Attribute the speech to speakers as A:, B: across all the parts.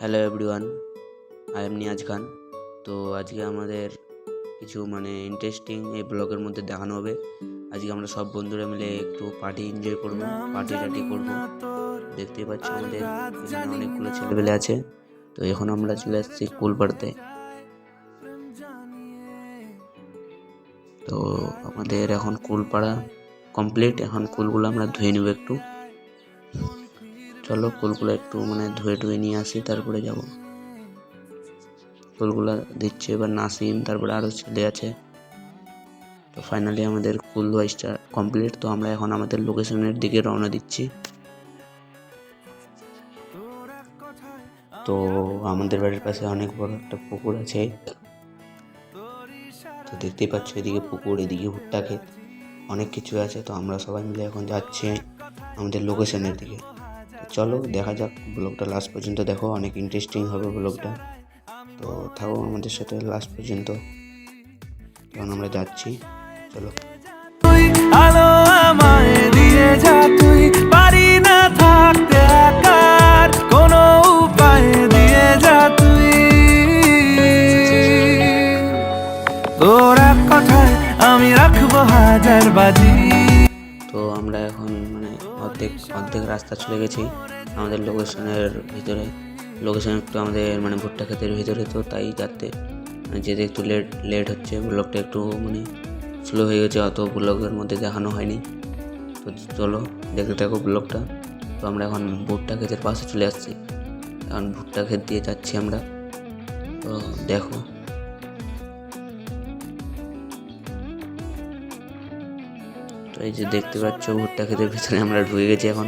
A: Hello everyone, I am Niyaz Khan. তো আজকে আমাদের কিছু ইন্টারেস্টিং এই ব্লগের মধ্যে দেখানো হবে। আজকে আমরা সব বন্ধুরা মিলে একটু পার্টি এনজয় করবো, পার্টি করবো। দেখতেই পাচ্ছ আমাদের এখানে অনেকগুলো ছেলেপেলে আছে। তো এখন আমরা চলে আসছি কুলপাড়াতে। তো আমাদের এখন কুলপাড়া কমপ্লিট। এখন কুলগুলো আমরা ধুয়ে নেব একটু। চলো কুলগুলো একটু ধুয়ে নিয়ে আসি, তারপরে যাব। কুলগুলা দিচ্ছে এবার নাসিম, তারপরে আরও ছেলে আছে। তো ফাইনালি আমাদের কুল ধোয়া কমপ্লিট। তো আমরা এখন আমাদের লোকেশনের দিকে রওনা দিচ্ছি। তো আমাদের বাড়ির পাশে অনেক বড় একটা পুকুর আছে। তো দেখতেই পাচ্ছ এদিকে পুকুর, এদিকে ভুট্টা ক্ষেত, অনেক কিছু আছে। তো আমরা সবাই মিলে এখন যাচ্ছি আমাদের লোকেশনের দিকে। তো চলো দেখা যাক, ব্লগটা লাস্ট পর্যন্ত দেখো, অনেক ইন্টারেস্টিং হবে ব্লগটা। তো থাকো আমাদের সাথে লাস্ট পর্যন্ত, কারণ আমরা যাচ্ছি। চলো।
B: আলো আমায় দিয়ে যা তুই, পারি না থাকতে একার, কোনো উপায় দিয়ে যা তুই। তোর এক কথায় আমি রাখবো হাজার বাজি।
A: তো আমরা এখন অর্ধেক রাস্তা চলে গেছি আমাদের লোকেশনের ভিতরে। লোকেশন একটু আমাদের ভুট্টা ক্ষেতের ভিতরে, তো তাই যেতে একটু লেট হচ্ছে। ব্লগটা একটু স্লো হয়ে গেছে, অত ব্লগের মধ্যে দেখানো হয়নি। তো চলো দেখতে থাকো ব্লগটা। তো আমরা এখন ভুট্টা ক্ষেতের পাশে চলে আসছি। এখন ভুট্টা ক্ষেত দিয়ে যাচ্ছি আমরা। তো দেখো, তো এই যে দেখতে পাচ্ছ ভুট্টা ক্ষেতের ভিতরে আমরা ঢুকে গেছি। এখন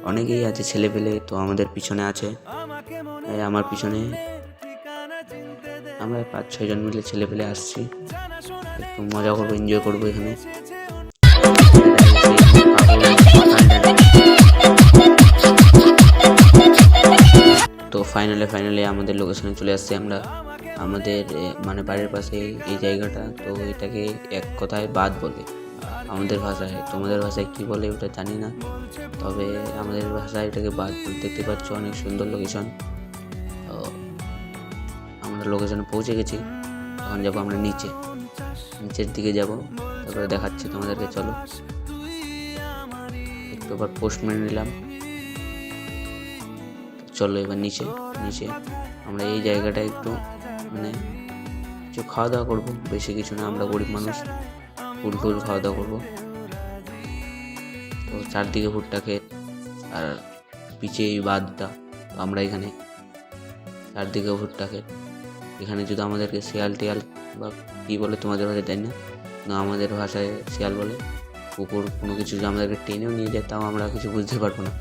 A: অনেকেই আছে ছেলেপেলে, তো আমাদের পিছনে আছে, আমার পিছনে আমরা 5-6 জন মিলে ছেলেপেলে আসছি। একটু মজা করবো, এনজয় করবো এখানে। তো ফাইনালি আমাদের লোকেশনে চলে আসছি আমরা। আমাদের বাড়ির পাশে এই জায়গাটা, তো এটাকে এক কথায় বাঁধ বলে আমাদের ভাষায়। তোমাদের ভাষায় কি বলে ওটা জানি না, তবে আমাদের ভাষায় এটাকে বাঁধ বলে। দেখতে পাচ্ছ অনেক সুন্দর লোকেশন। তো আমরা লোকেশনে পৌঁছে গেছি। এখন যাবো আমরা নিচের দিকে যাব, তারপরে দেখাচ্ছি তোমাদেরকে। চলো একটু আবার পোস্ট মেরে নিলাম। চলো এবার নিচে আমরা এই জায়গাটা একটু কিছু খাওয়া দাওয়া করবো, বেশি কিছু না, আমরা গরিব মানুষ, ফুল খাওয়া দাওয়া করবো। তো চারদিকে ভুট্টা ক্ষেত আর পিছিয়ে এই বাঁধটা। তো আমরা এখানে চারদিকে ভুট্টা ক্ষেত। এখানে যদি আমাদেরকে শিয়াল টিয়াল বা কী বলে তোমাদের ভাষায় জানি না, আমাদের ভাষায় শিয়াল বলে, কুকুর কোনো কিছু যদি আমাদেরকে টেনেও নিয়ে যায়, তাও আমরা কিছু বুঝতে পারবো না।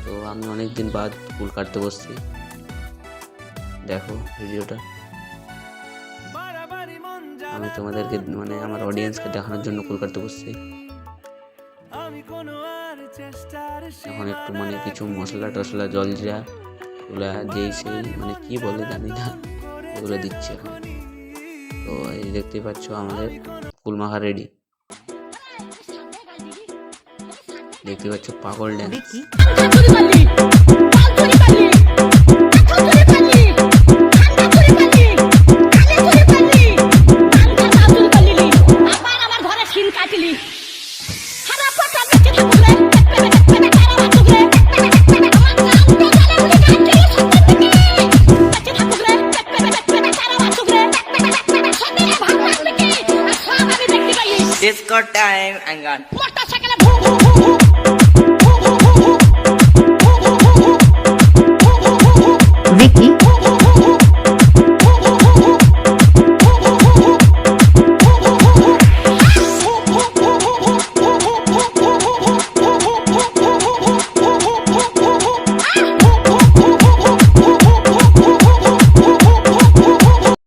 A: তো আমি অনেক দিন বাদ কুল কাটতে বসছি। দেখো ভিডিওটা আমি তোমাদেরকে আমার অডিয়েন্সকে দেখানোর জন্য কুল কাটতে বসছি। এখন একটু কিছু মশলা টশলা, জলজিরা এগুলা যেই সেই কি বলে জানি না, এগুলো দিচ্ছে এখন। তো এই দেখতেই পাচ্ছ আমাদের কুল মাখা রেডি। দেখতে পাচ্ছ পাগল dance.
C: Disco time and gone.